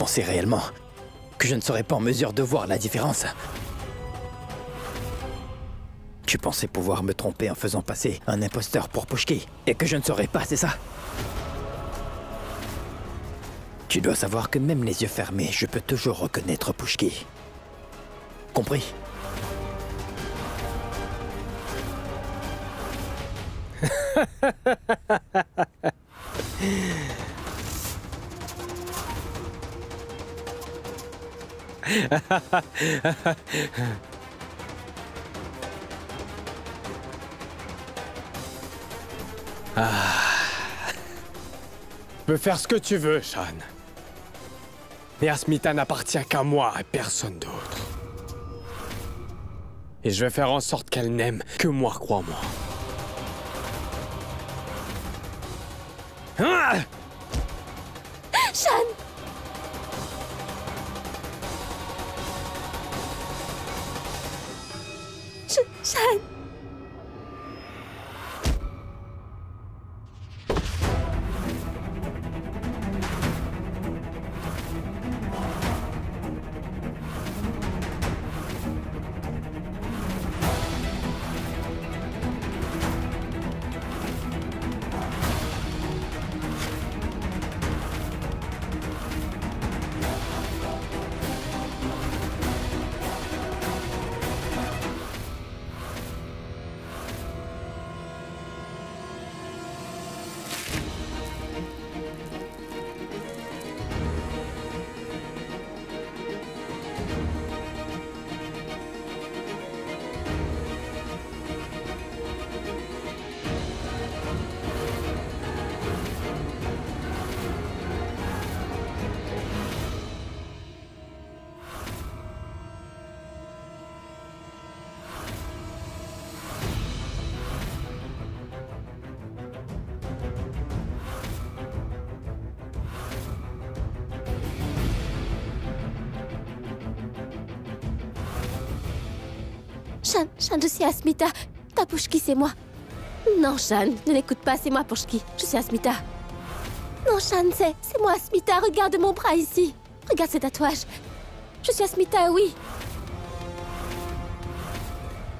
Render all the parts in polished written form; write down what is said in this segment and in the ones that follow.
pensais réellement que je ne serais pas en mesure de voir la différence? Tu pensais pouvoir me tromper en faisant passer un imposteur pour Pushki et que je ne saurais pas, c'est ça? Tu dois savoir que même les yeux fermés, je peux toujours reconnaître Pushki. Compris? Tu peux faire ce que tu veux, Shan. Mais Asmita n'appartient qu'à moi et personne d'autre. Et je vais faire en sorte qu'elle n'aime que moi, crois-moi. Ah! Shan! Shan! Shan, je suis Asmita. Ta Pushki, c'est moi. Non, Shan, ne l'écoute pas, c'est moi Pushki. Je suis Asmita. Non, Shan, c'est moi Asmita. Regarde mon bras ici. Regarde ce tatouage. Je suis Asmita, oui.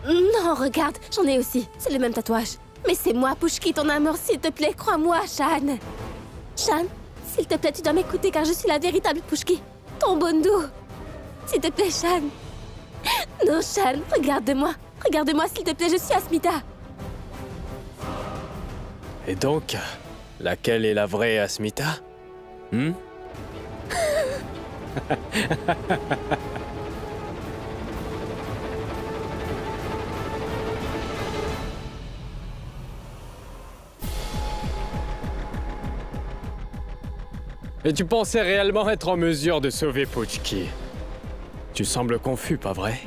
Non, regarde, j'en ai aussi. C'est le même tatouage. Mais c'est moi, Pushki, ton amour, s'il te plaît, crois-moi, Shan. Shan, s'il te plaît, tu dois m'écouter car je suis la véritable Pushki. Ton Bondu. S'il te plaît, Shan. Non, Shan, regarde-moi. Regarde-moi, s'il te plaît, je suis Asmita. Et donc, laquelle est la vraie Asmita? Et tu pensais réellement être en mesure de sauver Pushki? Tu sembles confus, pas vrai?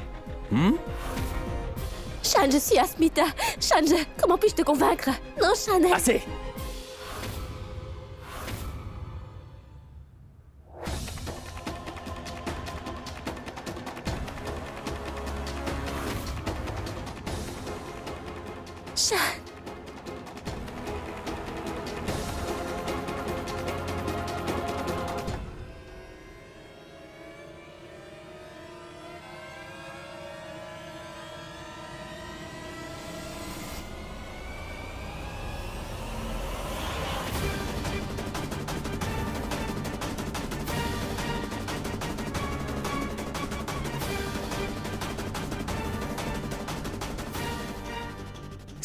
Shan, je suis Asmita. Shan, comment puis-je te convaincre? Non, Shan. Assez! Shan.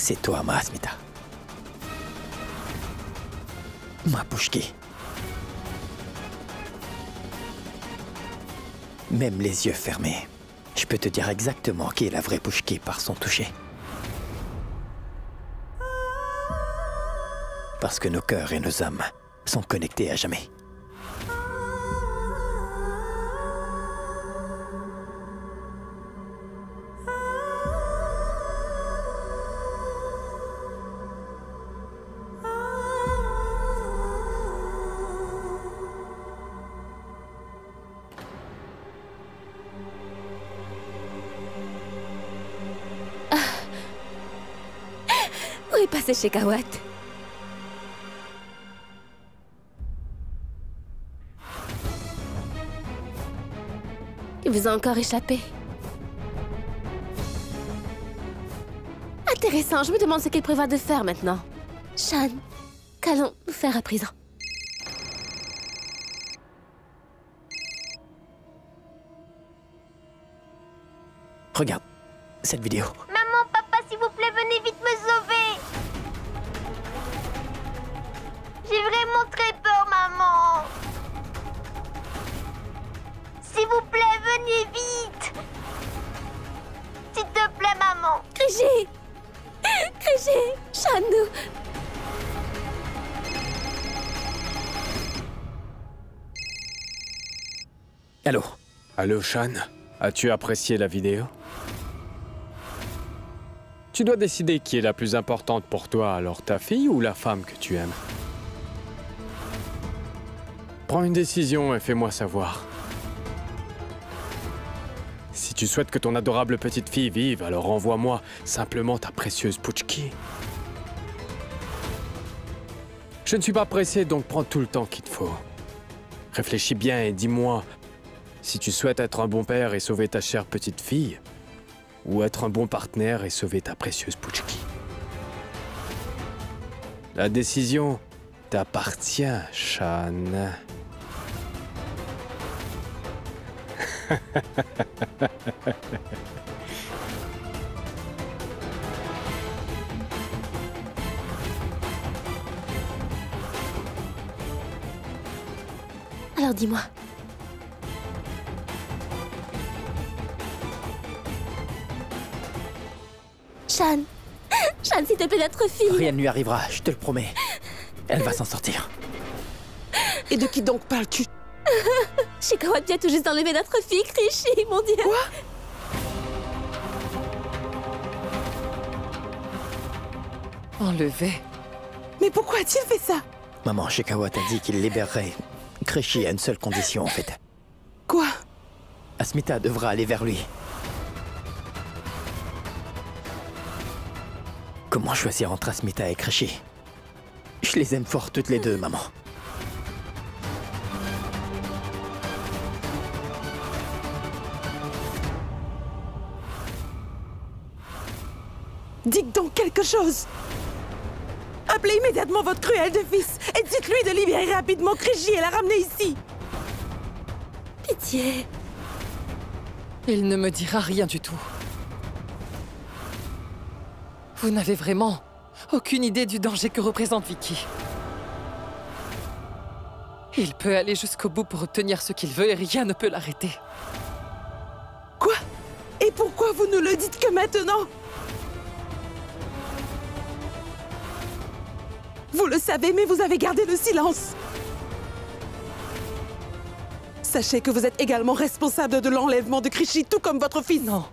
C'est toi, ma Asmita. Ma Pushki. Même les yeux fermés, je peux te dire exactement qui est la vraie Pushki par son toucher. Parce que nos cœurs et nos âmes sont connectés à jamais. Où est passé Shekhawat? Il vous a encore échappé. Intéressant, je me demande ce qu'il prévoit de faire maintenant. Shan, qu'allons-nous faire à présent? Regarde cette vidéo. Maman, papa, s'il vous plaît, venez vite me sauver. J'ai vraiment très peur, maman. S'il vous plaît, venez vite. S'il te plaît, maman. Krishi! Krishi! Shan, nous... Allô? Allô, Shan? As-tu apprécié la vidéo? Tu dois décider qui est la plus importante pour toi, alors ta fille ou la femme que tu aimes. Prends une décision et fais-moi savoir. Si tu souhaites que ton adorable petite fille vive, alors envoie-moi simplement ta précieuse Puchki. Je ne suis pas pressé, donc prends tout le temps qu'il te faut. Réfléchis bien et dis-moi si tu souhaites être un bon père et sauver ta chère petite fille, ou être un bon partenaire et sauver ta précieuse Puchki. La décision t'appartient, Shan. Alors dis-moi. Shan! Shan, s'il te plaît, notre fille! Rien ne lui arrivera, je te le promets. Elle va s'en sortir. Et de qui donc parles-tu? Shikawa vient tout juste d'enlever notre fille, Krishi, mon Dieu! Quoi? Enlevé? Mais pourquoi a-t-il fait ça? Maman, Shikawa t'a dit qu'il libérerait Krishi à une seule condition, en fait. Quoi? Asmita devra aller vers lui. Comment choisir entre Asmita et Krishi? Je les aime fort toutes les deux, maman. Dites donc quelque chose! Appelez immédiatement votre cruel de fils et dites-lui de libérer rapidement Krishi et la ramener ici! Pitié! Il ne me dira rien du tout. Vous n'avez vraiment aucune idée du danger que représente Vicky. Il peut aller jusqu'au bout pour obtenir ce qu'il veut et rien ne peut l'arrêter. Quoi? Et pourquoi vous ne le dites que maintenant? Vous le savez, mais vous avez gardé le silence. Sachez que vous êtes également responsable de l'enlèvement de Krishi, tout comme votre fils. Non.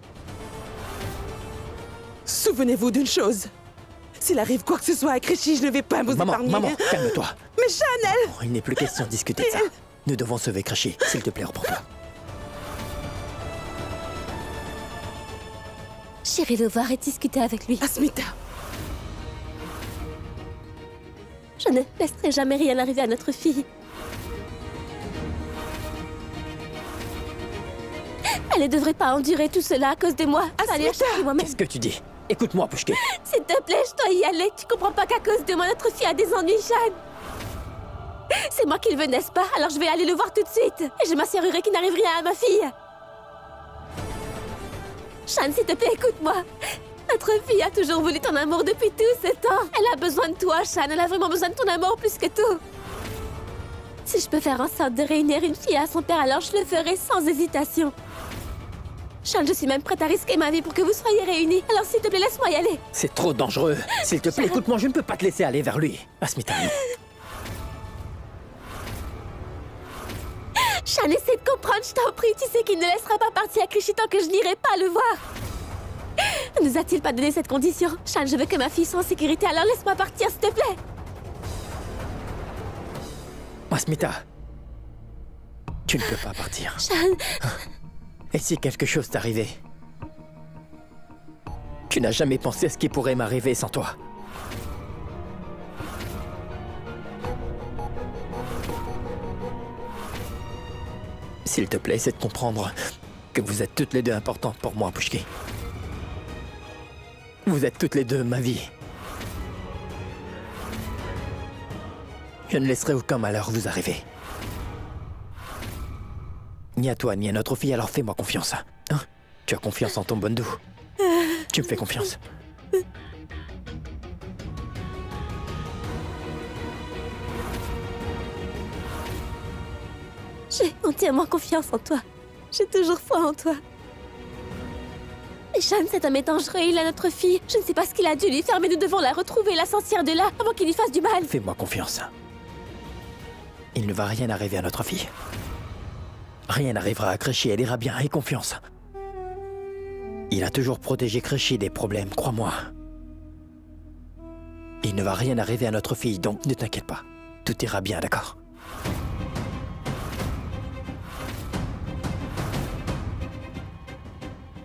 Souvenez-vous d'une chose. S'il arrive quoi que ce soit à Krishi, je ne vais pas vous épargner. Maman, calme-toi. Mais Chanel! Oh, il n'est plus question de discuter de ça. Nous devons sauver Krishi. S'il te plaît, reprends-toi. J'irai le voir et discuter avec lui. Asmita! Je ne laisserai jamais rien arriver à notre fille. Elle ne devrait pas endurer tout cela à cause de moi. Allez, chercher moi-même. Qu'est-ce que tu dis? Écoute-moi, Pushki. S'il te plaît, je dois y aller. Tu comprends pas qu'à cause de moi, notre fille a des ennuis, Shan. C'est moi qui le veux, n'est-ce pas? Alors je vais aller le voir tout de suite. Et je m'assurerai qu'il n'arrive rien à ma fille. Shan, s'il te plaît, écoute-moi. Notre fille a toujours voulu ton amour depuis tout ce temps. Elle a besoin de toi, Shan. Elle a vraiment besoin de ton amour plus que tout. Si je peux faire en sorte de réunir une fille à son père, alors je le ferai sans hésitation. Shan, je suis même prête à risquer ma vie pour que vous soyez réunis. Alors s'il te plaît, laisse-moi y aller. C'est trop dangereux. S'il te plaît, écoute-moi, je ne peux pas te laisser aller vers lui. Asmita, non. Shan, essaie de comprendre, je t'en prie. Tu sais qu'il ne laissera pas partir Krishi tant que je n'irai pas le voir. Ne nous a-t-il pas donné cette condition? Shan, je veux que ma fille soit en sécurité, alors laisse-moi partir, s'il te plaît. Asmita, tu ne peux pas partir. Shan... Et si quelque chose t'arrivait? Tu n'as jamais pensé à ce qui pourrait m'arriver sans toi. S'il te plaît, essaie de comprendre que vous êtes toutes les deux importantes pour moi, Pushki. Vous êtes toutes les deux ma vie. Je ne laisserai aucun malheur vous arriver. Ni à toi, ni à notre fille, alors fais-moi confiance. Hein? Tu as confiance en ton Bondu. Tu me fais confiance. J'ai entièrement confiance en toi. J'ai toujours foi en toi. Mais Shan, cet homme est dangereux, il a notre fille. Je ne sais pas ce qu'il a dû lui faire, mais nous devons la retrouver, la sortir de là, avant qu'il lui fasse du mal. Fais-moi confiance. Il ne va rien arriver à notre fille. Rien n'arrivera à Créchi, elle ira bien, aie confiance. Il a toujours protégé Créchi des problèmes, crois-moi. Il ne va rien arriver à notre fille, donc ne t'inquiète pas. Tout ira bien, d'accord?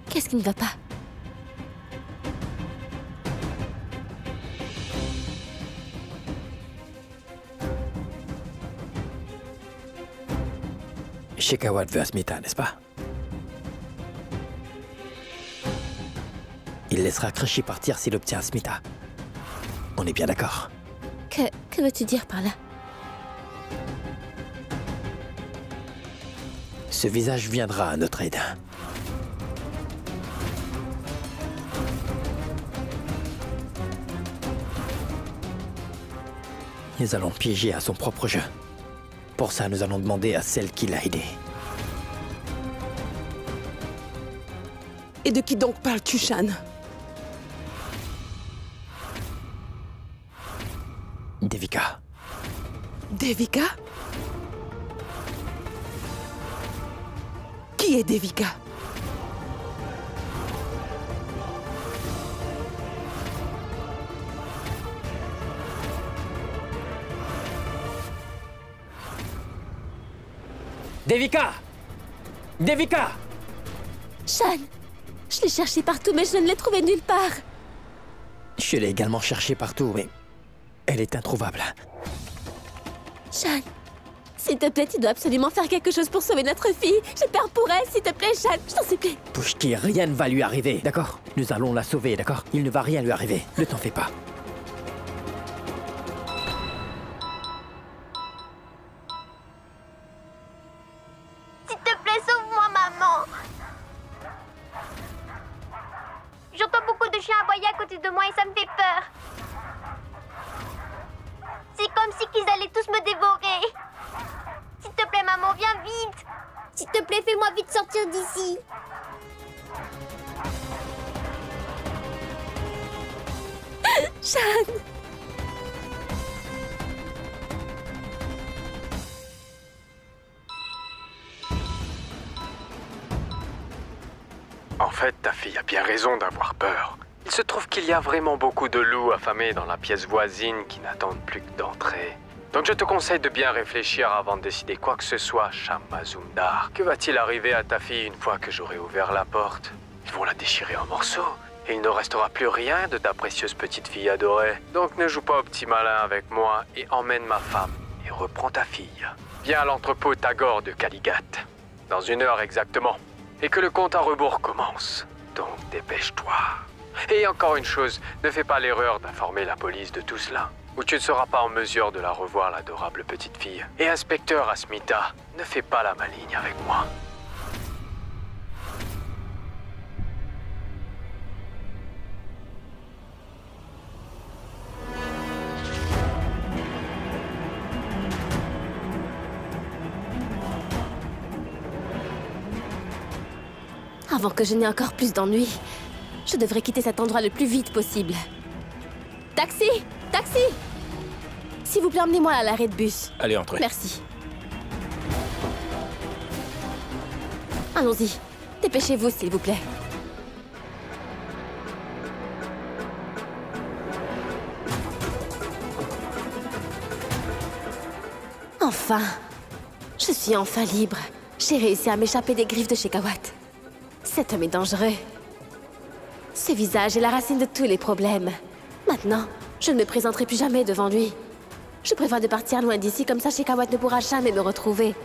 Qu'est-ce qui ne va pas? Shekhawat veut Asmita, n'est-ce pas? Il laissera Créchi partir s'il obtient Asmita. On est bien d'accord? Que veux-tu dire par là? Ce visage viendra à notre aide. Nous allons piéger à son propre jeu. Pour ça, nous allons demander à celle qui l'a aidé. Et de qui donc parles-tu, Shan? Devika. Devika? Qui est Devika? Devika! Devika! Shan! Je l'ai cherché partout, mais je ne l'ai trouvé nulle part. Je l'ai également cherchée partout, mais elle est introuvable. Shan, s'il te plaît, tu dois absolument faire quelque chose pour sauver notre fille. J'ai peur pour elle, s'il te plaît, Shan, je t'en supplie. Pushki, rien ne va lui arriver, d'accord? Nous allons la sauver, d'accord? Il ne va rien lui arriver, ne t'en fais pas. S'il te plaît, sauve-moi, maman. J'entends beaucoup de chiens aboyer à côté de moi et ça me fait peur. C'est comme si qu'ils allaient tous me dévorer. S'il te plaît, maman, viens vite. S'il te plaît, fais-moi vite sortir d'ici. Shan! En fait, ta fille a bien raison d'avoir peur. Il se trouve qu'il y a vraiment beaucoup de loups affamés dans la pièce voisine qui n'attendent plus que d'entrer. Donc je te conseille de bien réfléchir avant de décider quoi que ce soit, Shamazundar. Que va-t-il arriver à ta fille une fois que j'aurai ouvert la porte? Ils vont la déchirer en morceaux. Et il ne restera plus rien de ta précieuse petite fille adorée. Donc ne joue pas au petit malin avec moi et emmène ma femme et reprends ta fille. Viens à l'entrepôt Tagore de Kaligat. Dans 1 heure exactement. Et que le compte à rebours commence. Donc dépêche-toi. Et encore une chose, ne fais pas l'erreur d'informer la police de tout cela, ou tu ne seras pas en mesure de la revoir, l'adorable petite fille. Et inspecteur Asmita, ne fais pas la maligne avec moi. Avant que je n'ai encore plus d'ennuis, je devrais quitter cet endroit le plus vite possible. Taxi! Taxi! S'il vous plaît, emmenez-moi à l'arrêt de bus. Allez, entrez. Merci. Allons-y. Dépêchez-vous, s'il vous plaît. Enfin! Je suis enfin libre. J'ai réussi à m'échapper des griffes de Shekhawat. Cet homme est dangereux. Ce visage est la racine de tous les problèmes. Maintenant, je ne me présenterai plus jamais devant lui. Je prévois de partir loin d'ici, comme ça Shekhawat ne pourra jamais me retrouver.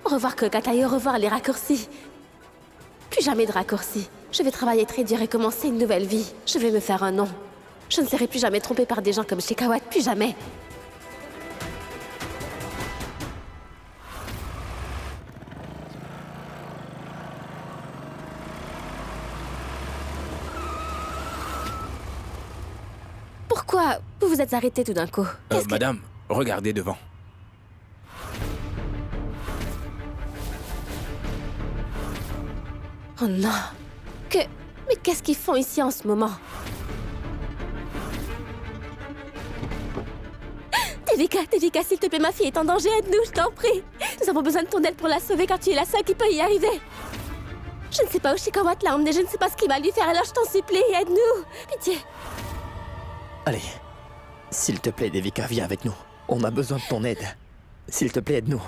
Au revoir Kokataï, au revoir les raccourcis. Plus jamais de raccourcis. Je vais travailler très dur et commencer une nouvelle vie. Je vais me faire un nom. Je ne serai plus jamais trompée par des gens comme Shekhawat, plus jamais. Pourquoi vous vous êtes arrêté tout d'un coup? Madame, regardez devant. Oh non. Mais qu'est-ce qu'ils font ici en ce moment? Devika, s'il te plaît, ma fille est en danger, aide-nous, je t'en prie. Nous avons besoin de ton aide pour la sauver car tu es la seule qui peut y arriver. Je ne sais pas où Shekhawat l'a emmenée, je ne sais pas ce qu'il va lui faire, alors je t'en supplie, aide-nous. Pitié. Allez, s'il te plaît, Devika, viens avec nous. On a besoin de ton aide. S'il te plaît, aide-nous.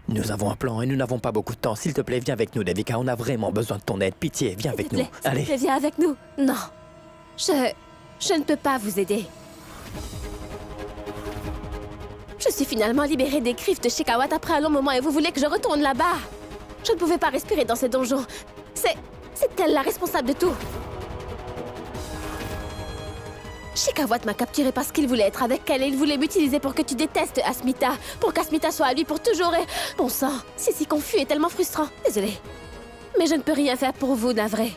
Nous avons un plan et nous n'avons pas beaucoup de temps. S'il te plaît, viens avec nous, Devika. On a vraiment besoin de ton aide. Pitié, viens avec nous. Allez. S'il te plaît, viens avec nous. Non. Je ne peux pas vous aider. Je suis finalement libérée des griffes de Shekhawat après un long moment et vous voulez que je retourne là-bas? Je ne pouvais pas respirer dans ces donjons. C'est elle la responsable de tout. Shekhawat m'a capturée parce qu'il voulait être avec elle et il voulait m'utiliser pour que tu détestes Asmita. Pour qu'Asmita soit à lui pour toujours et... Bon sang, c'est si confus et tellement frustrant. Désolée. Mais je ne peux rien faire pour vous, navré.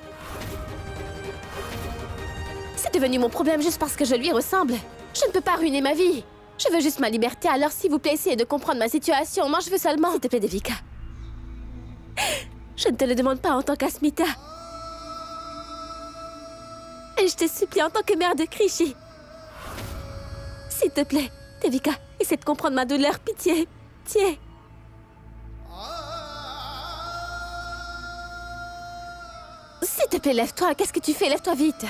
C'est devenu mon problème juste parce que je lui ressemble. Je ne peux pas ruiner ma vie. Je veux juste ma liberté, alors s'il vous plaît, essayez de comprendre ma situation. Moi, je veux seulement... S'il te plaît, Devika. Je ne te le demande pas en tant qu'Asmita. Et je te supplie en tant que mère de Krishi. S'il te plaît, Devika, essaie de comprendre ma douleur, pitié. Tiens. S'il te plaît, lève-toi. Qu'est-ce que tu fais? Lève-toi vite.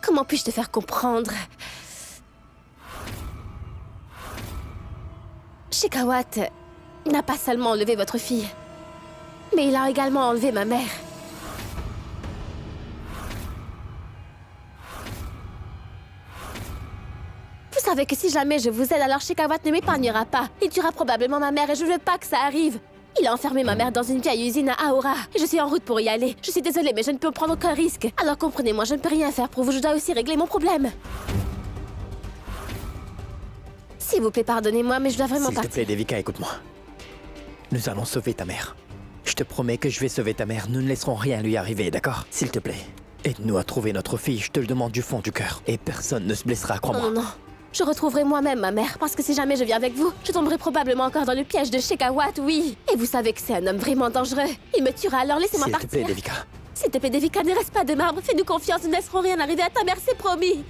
Comment puis-je te faire comprendre? Shekhawat n'a pas seulement enlevé votre fille, mais il a également enlevé ma mère. Vous savez que si jamais je vous aide, alors Shekhawat ne m'épargnera pas. Il tuera probablement ma mère et je ne veux pas que ça arrive. Il a enfermé ma mère dans une vieille usine à Aora et je suis en route pour y aller. Je suis désolée, mais je ne peux prendre aucun risque. Alors comprenez-moi, je ne peux rien faire pour vous, je dois aussi régler mon problème. S'il vous plaît, pardonnez-moi, mais je dois vraiment partir. S'il te plaît, Devika, écoute-moi. Nous allons sauver ta mère. Je te promets que je vais sauver ta mère. Nous ne laisserons rien lui arriver, d'accord? S'il te plaît, aide-nous à trouver notre fille. Je te le demande du fond du cœur. Et personne ne se blessera, crois-moi. Non, non, non. Je retrouverai moi-même ma mère, parce que si jamais je viens avec vous, je tomberai probablement encore dans le piège de Shekhawat, oui. Et vous savez que c'est un homme vraiment dangereux. Il me tuera, alors laissez-moi partir. S'il te plaît, Devika. S'il te plaît, Devika, ne reste pas de marbre. Fais-nous confiance, nous ne laisserons rien arriver à ta mère, c'est promis.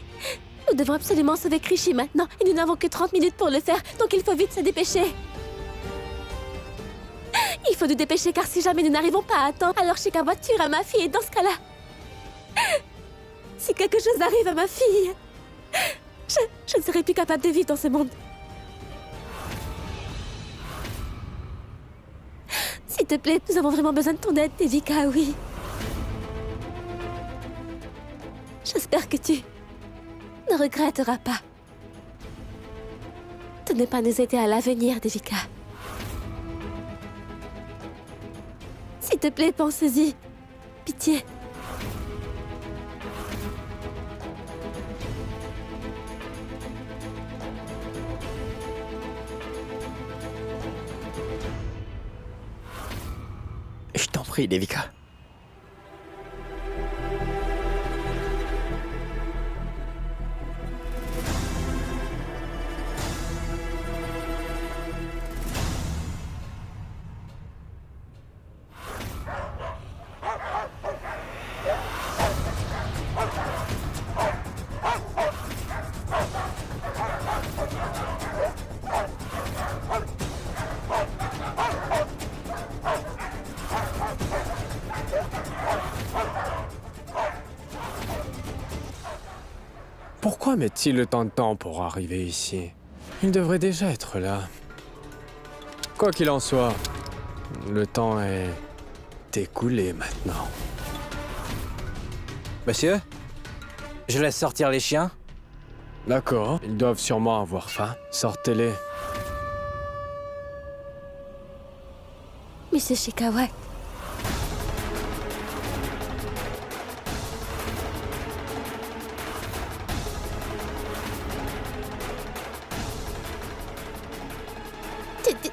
Nous devons absolument sauver Krishi maintenant, et nous n'avons que 30 minutes pour le faire, donc il faut vite se dépêcher. Il faut nous dépêcher, car si jamais nous n'arrivons pas à temps, alors Shekhawat tuera ma fille, et dans ce cas-là... Si quelque chose arrive à ma fille... Je ne serai plus capable de vivre dans ce monde. S'il te plaît, nous avons vraiment besoin de ton aide, Devika, oui. J'espère que tu ne regretteras pas de ne pas nous aider à l'avenir, Devika. S'il te plaît, pense-y. Pitié. Je t'en prie, Devika. Pourquoi met-il tant de temps pour arriver ici? Il devrait déjà être là. Quoi qu'il en soit, le temps est écoulé maintenant. Monsieur, je laisse sortir les chiens. D'accord, ils doivent sûrement avoir faim. Sortez-les. Monsieur Shikawa.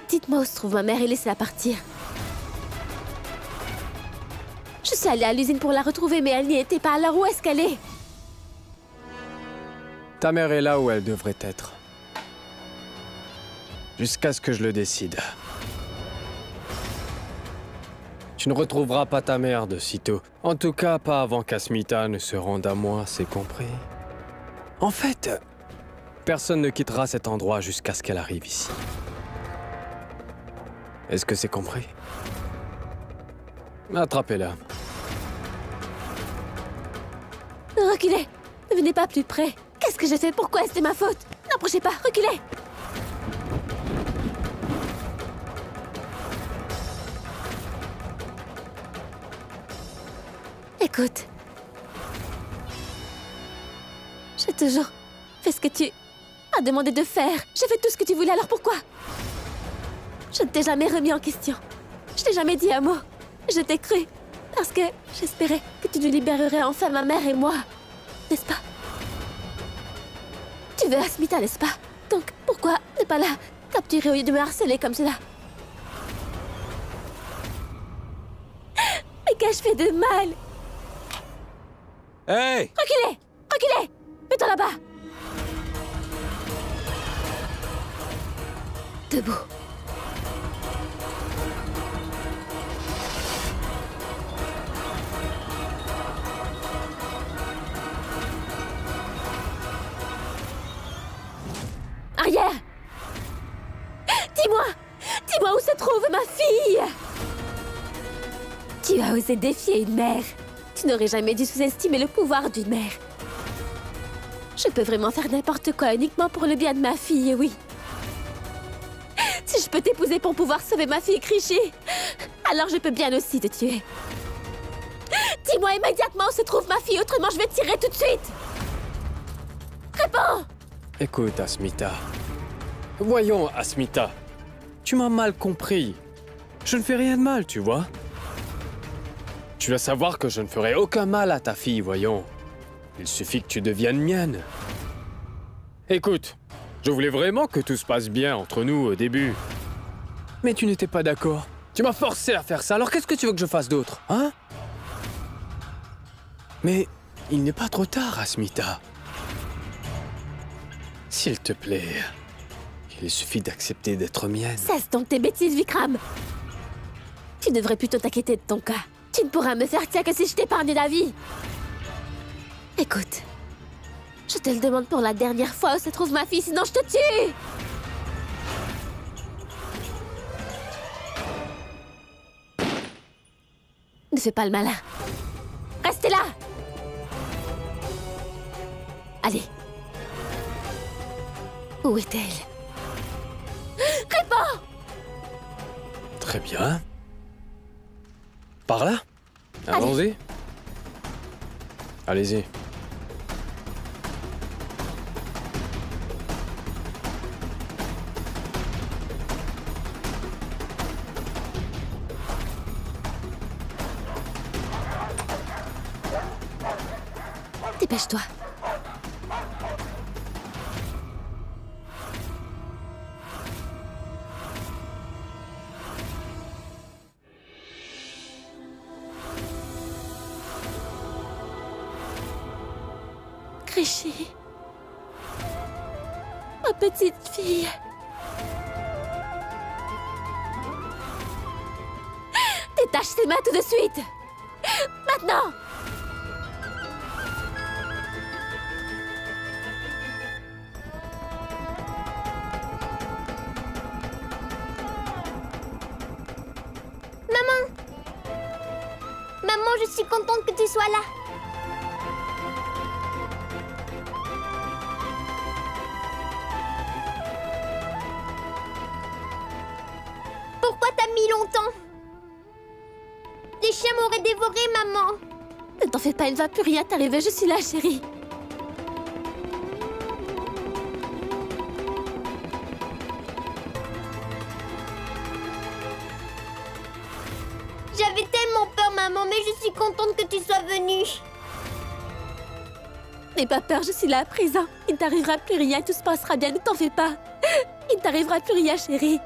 Dites-moi où se trouve ma mère et laissez-la partir. Je suis allée à l'usine pour la retrouver, mais elle n'y était pas. Alors où est-ce qu'elle est? Ta mère est là où elle devrait être. Jusqu'à ce que je le décide. Tu ne retrouveras pas ta mère de sitôt. En tout cas, pas avant qu'Asmita ne se rende à moi, c'est compris. En fait, personne ne quittera cet endroit jusqu'à ce qu'elle arrive ici. Est-ce que c'est compris? Attrapez-la. Reculez! Ne venez pas plus près. Qu'est-ce que j'ai fait? Pourquoi c'était ma faute? N'approchez pas, reculez! Écoute. J'ai toujours fait ce que tu as demandé de faire. J'ai fait tout ce que tu voulais, alors pourquoi? Je ne t'ai jamais remis en question. Je t'ai jamais dit un mot. Je t'ai cru. Parce que j'espérais que tu nous libérerais enfin ma mère et moi. N'est-ce pas? Tu veux Asmita, n'est-ce pas? Donc pourquoi ne pas la capturer au lieu de me harceler comme cela? Mais qu'ai-je fait de mal? Hey! Reculez! Reculez! Mets-toi là-bas! Debout. Arrière! Dis-moi! Dis-moi où se trouve ma fille! Tu as osé défier une mère. Tu n'aurais jamais dû sous-estimer le pouvoir d'une mère. Je peux vraiment faire n'importe quoi uniquement pour le bien de ma fille, oui. Si je peux t'épouser pour pouvoir sauver ma fille Krishi, alors je peux bien aussi te tuer. Dis-moi immédiatement où se trouve ma fille, autrement je vais tirer tout de suite! Réponds! Écoute, Asmita. Voyons, Asmita. Tu m'as mal compris. Je ne fais rien de mal, tu vois. Tu dois savoir que je ne ferai aucun mal à ta fille, voyons. Il suffit que tu deviennes mienne. Écoute, je voulais vraiment que tout se passe bien entre nous au début. Mais tu n'étais pas d'accord. Tu m'as forcé à faire ça, alors qu'est-ce que tu veux que je fasse d'autre, hein? Mais il n'est pas trop tard, Asmita. S'il te plaît, il suffit d'accepter d'être mienne. Cesse donc tes bêtises, Vikram. Tu devrais plutôt t'inquiéter de ton cas. Tu ne pourras me faire taire que si je t'épargne la vie. Écoute, je te le demande pour la dernière fois où se trouve ma fille, sinon je te tue. Ne fais pas le malin. Restez là. Allez. Où est-elle? Réponds! Très bien. Par là? Allons-y. Allez-y. Dépêche-toi. Krishi. Ma petite fille. Détache ses mains tout de suite. Maintenant. Maman, je suis contente que tu sois là. Pourquoi t'as mis longtemps? Les chiens m'auraient dévoré, maman. Ne t'en fais pas, il ne va plus rien t'arriver, je suis là, chérie. J'avais tellement peur, maman, mais je suis contente que tu sois venue. N'aie pas peur, je suis là à présent. Il ne t'arrivera plus rien, tout se passera bien, ne t'en fais pas. Il ne t'arrivera plus rien, chérie.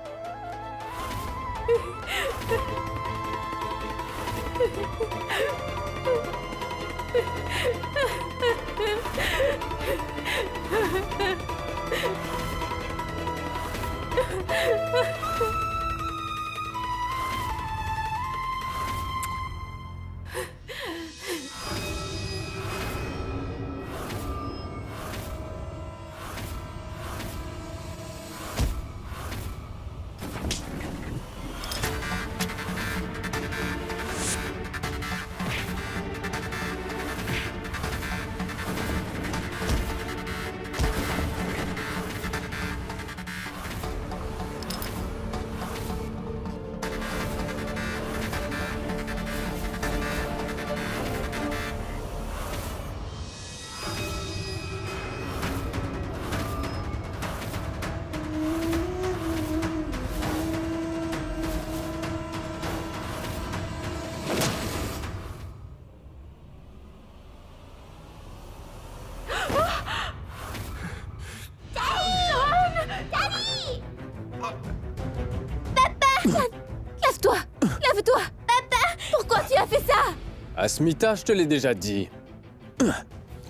Lève-toi! Lève-toi! Papa! Pourquoi tu as fait ça? Asmita, je te l'ai déjà dit.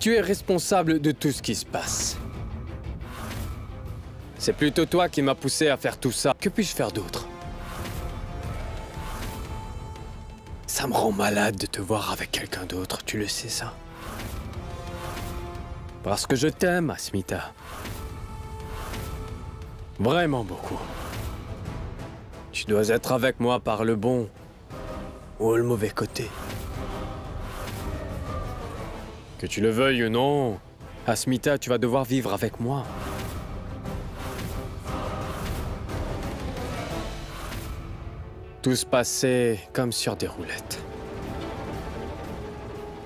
Tu es responsable de tout ce qui se passe. C'est plutôt toi qui m'as poussé à faire tout ça. Que puis-je faire d'autre? Ça me rend malade de te voir avec quelqu'un d'autre, tu le sais ça? Parce que je t'aime, Asmita. Vraiment beaucoup. Tu dois être avec moi par le bon ou le mauvais côté. Que tu le veuilles ou non, Asmita, tu vas devoir vivre avec moi. Tout se passait comme sur des roulettes.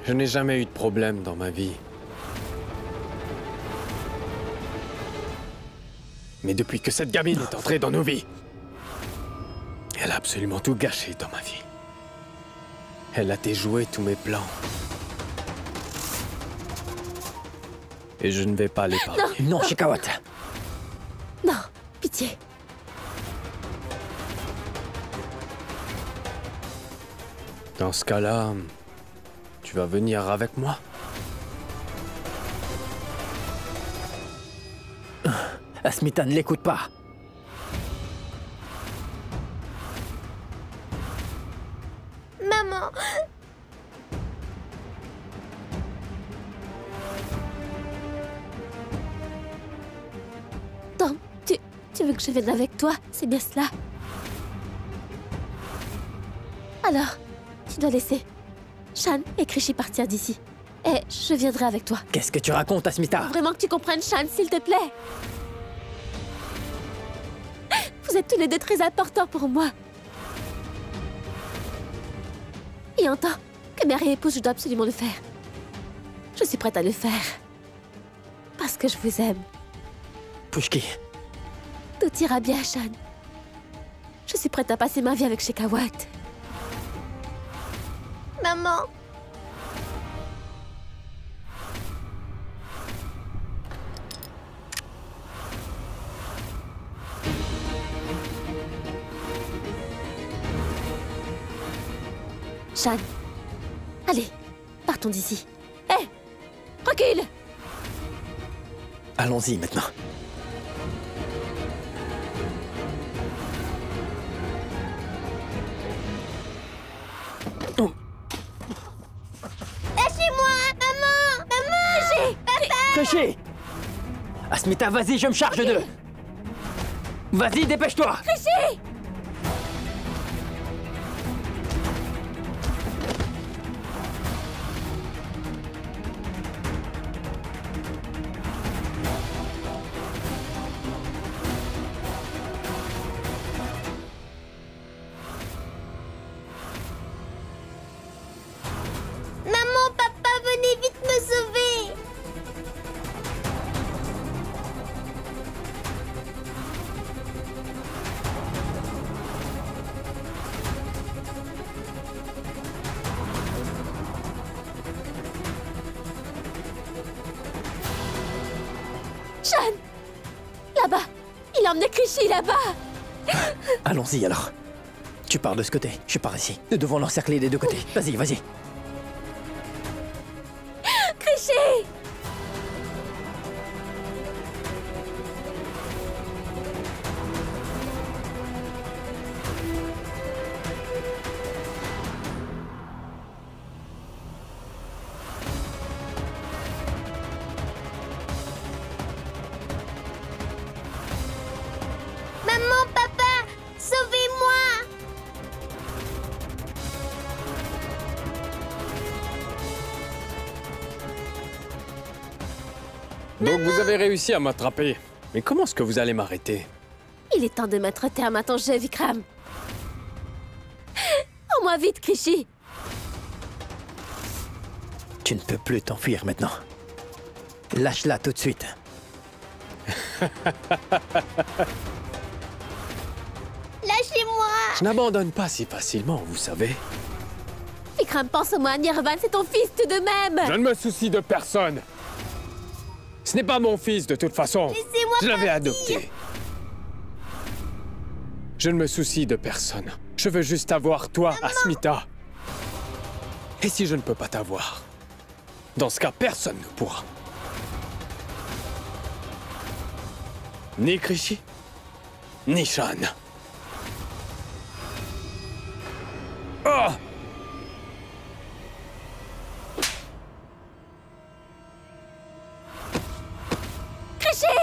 Je n'ai jamais eu de problème dans ma vie. Mais depuis que cette gamine est entrée dans nos vies, elle a absolument tout gâché dans ma vie. Elle a déjoué tous mes plans. Et je ne vais pas l'épargner. Non, Shekhawat. Non, pitié. Dans ce cas-là, tu vas venir avec moi? Asmita, ne l'écoute pas. Maman. Tom, tu veux que je vienne avec toi? C'est bien cela. Alors, tu dois laisser Shan et Krishy partir d'ici. Et je viendrai avec toi. Qu'est-ce que tu racontes, Asmita? Vraiment que tu comprennes, Shan, s'il te plaît. Vous êtes tous les deux très importants pour moi. Et en tant que mère et épouse, je dois absolument le faire. Je suis prête à le faire. Parce que je vous aime. Pushki, Tout ira bien, Shan. Je suis prête à passer ma vie avec Shekhawat. Maman. Shan, allez, partons d'ici. Hé, recule! allons-y maintenant. Lâchez-moi, maman. Maman. Krishy! Asmita, vas-y, je me charge d'eux. Vas-y, dépêche-toi. Krishy! Maman, papa, venez vite me sauver. Là-bas! Il a emmené Krishy là-bas! Allons-y alors. Tu pars de ce côté, je pars ici. Nous devons l'encercler des deux côtés. Vas-y, vas-y. Krishy! Maman, papa, sauvez-moi! Donc vous avez réussi à m'attraper. Mais comment est-ce que vous allez m'arrêter? Il est temps de mettre terme à ton jeu, Vikram. Rends-moi vite, Krishy! Tu ne peux plus t'enfuir maintenant. Lâche-la tout de suite. Lâchez-moi! Je n'abandonne pas si facilement, vous savez. Vikram, pense au moins, Nirvan, c'est ton fils tout de même! Je ne me soucie de personne. Ce n'est pas mon fils de toute façon. Laissez-moi Je l'avais partir. adopté. Je ne me soucie de personne. Je veux juste avoir toi, Asmita. Et si je ne peux pas t'avoir? Dans ce cas, personne ne pourra. Ni Krishy, ni Shan. Oh!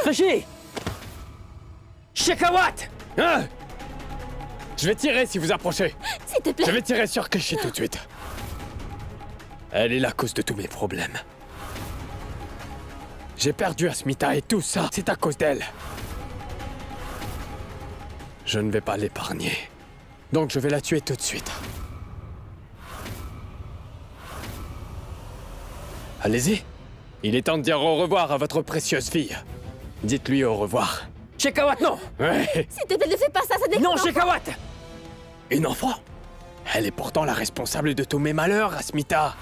Krishy! Shekhawat! Hein? Je vais tirer si vous approchez. S'il te plaît! Je vais tirer sur Krishy tout de suite. Elle est la cause de tous mes problèmes. J'ai perdu Asmita et tout ça, c'est à cause d'elle. Je ne vais pas l'épargner. Donc je vais la tuer tout de suite. Allez-y. Il est temps de dire au revoir à votre précieuse fille. Dites-lui au revoir. Shekhawat, non! Ouais. S'il te plaît, ne fais pas ça, ça n'est Non, pas- Shekhawat! Une enfant? Elle est pourtant la responsable de tous mes malheurs, Asmita.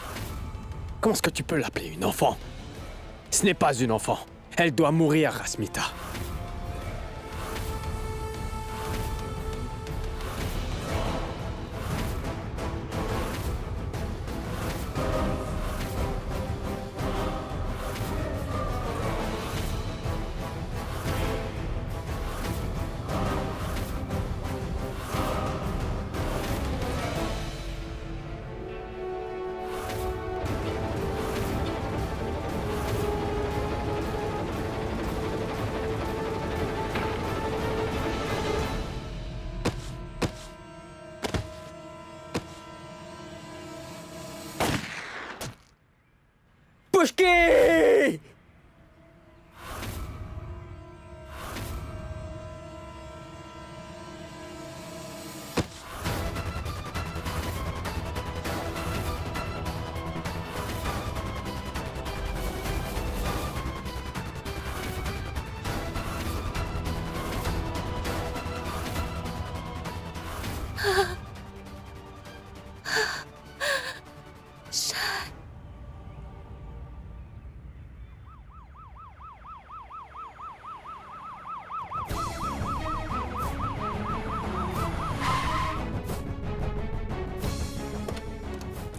Comment est-ce que tu peux l'appeler une enfant? Ce n'est pas une enfant. Elle doit mourir, Asmita. Pushki!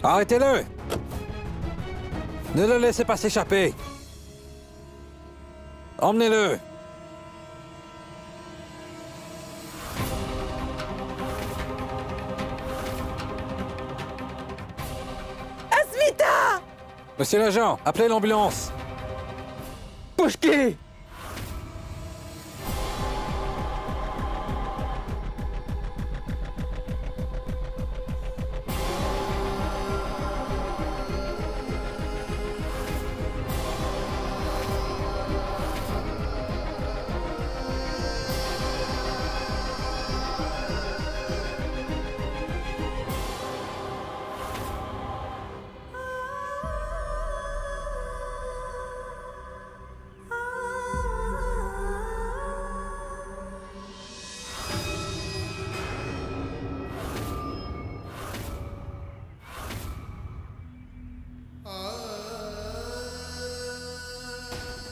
Arrêtez-le! Ne le laissez pas s'échapper! Emmenez-le! Asmita! Monsieur l'agent, appelez l'ambulance! Pushki!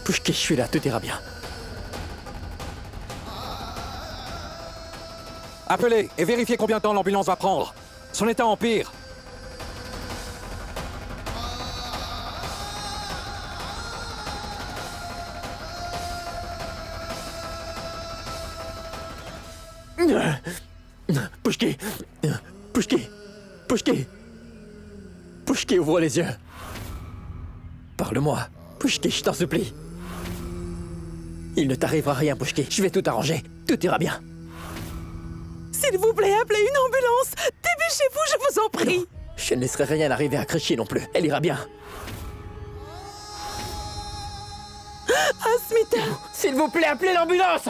Pushki, je suis là, tout ira bien. Appelez et vérifiez combien de temps l'ambulance va prendre. Son état empire. Pushki! Pushki! Pushki! Pushki, ouvre les yeux. Parle-moi. Pushki, je t'en supplie. Il ne t'arrivera rien, Pushki. Je vais tout arranger. Tout ira bien. S'il vous plaît, appelez une ambulance. Dépêchez-vous, je vous en prie. Non, je ne laisserai rien arriver à Krishi non plus. Elle ira bien. Asmita! S'il vous plaît, appelez l'ambulance!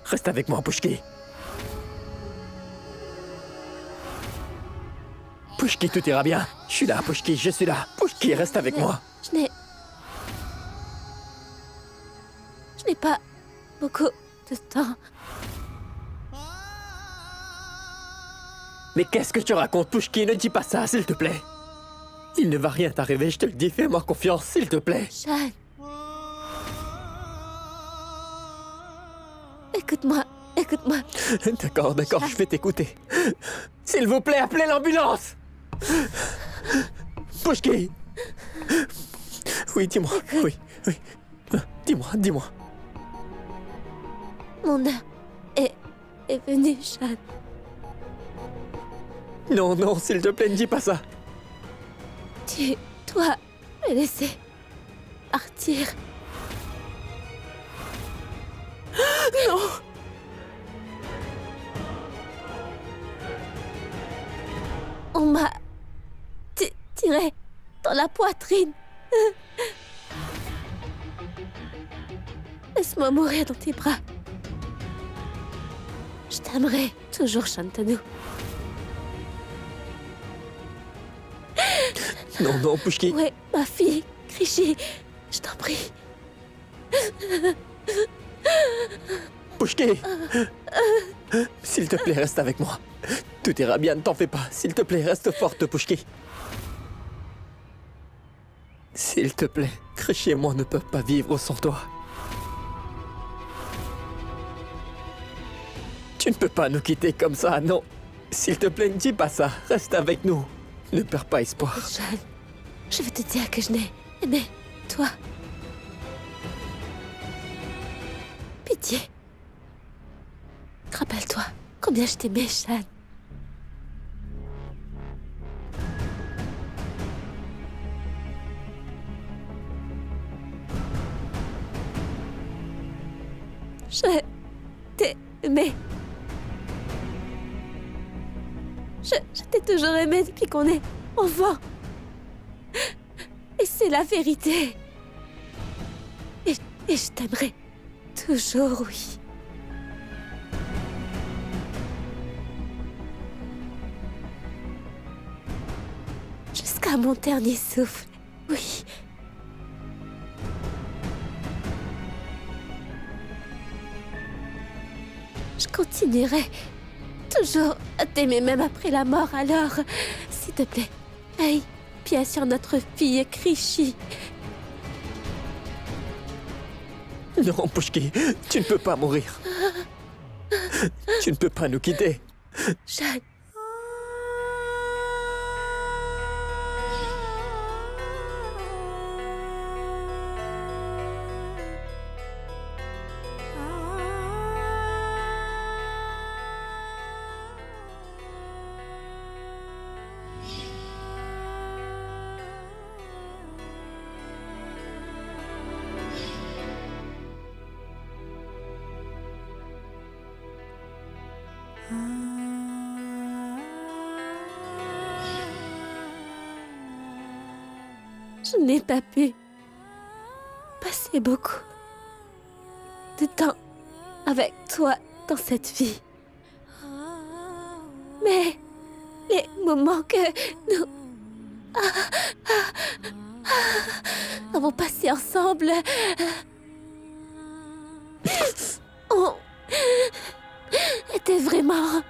Reste avec moi, Pushki. Pushki, tout ira bien. Je suis là, Pushki, je suis là. Pushki, reste avec moi. Je n'ai pas beaucoup de temps. Mais qu'est-ce que tu racontes, Pushki? Ne dis pas ça, s'il te plaît. Il ne va rien t'arriver, je te le dis. Fais-moi confiance, s'il te plaît. Shan. Écoute-moi, écoute-moi. D'accord, d'accord, je vais t'écouter. S'il vous plaît, appelez l'ambulance! Pushki! Oui, dis-moi, oui. Dis-moi, dis-moi. Mon heure est venue, Shan. Non, non, s'il te plaît, ne dis pas ça. Tu dois me laisser partir. Non! On m'a tiré dans la poitrine. Laisse-moi mourir dans tes bras. Je t'aimerai toujours, Shantanu. Non, non, Pushki. Où est ma fille, Krishi? Je t'en prie. Pushki! S'il te plaît, reste avec moi. Tout ira bien, ne t'en fais pas. S'il te plaît, reste forte, Pushki. S'il te plaît, Krishi et moi ne peuvent pas vivre sans toi. Tu ne peux pas nous quitter comme ça, non. S'il te plaît, ne dis pas ça. Reste avec nous. Ne perds pas espoir. Shan, je veux te dire que je n'ai aimé toi. Pitié. Rappelle-toi combien je t'aimais, Shan. Je t'ai aimé. Je t'ai toujours aimé depuis qu'on est enfant. Et c'est la vérité. Et je t'aimerai toujours, oui. Jusqu'à mon dernier souffle, oui. Je continuerai toujours à t'aimer même après la mort, alors, s'il te plaît, aie pied sur notre fille Krishi. Non, Pushki, tu ne peux pas mourir. Tu ne peux pas nous quitter. Shan. Je n'ai pas pu passer beaucoup de temps avec toi dans cette vie. Mais les moments que nous avons passés ensemble ont été vraiment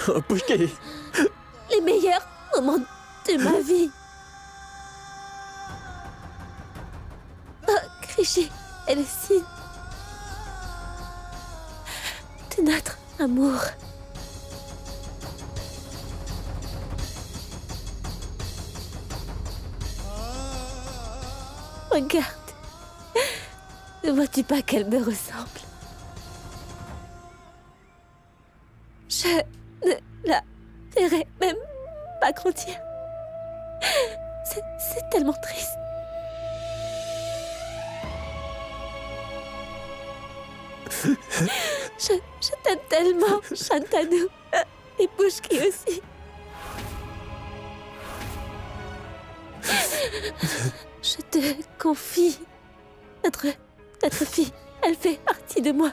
Oh, Pushki. les meilleurs moments de ma vie. Oh, Krishi est le signe. C'est notre amour. Regarde. Ne vois-tu pas qu'elle me ressemble? Je ne la verrai même pas grandir. C'est tellement triste. Je t'aime tellement, Shantanu. Et Pushki aussi. Je te confie. Notre fille, elle fait partie de moi.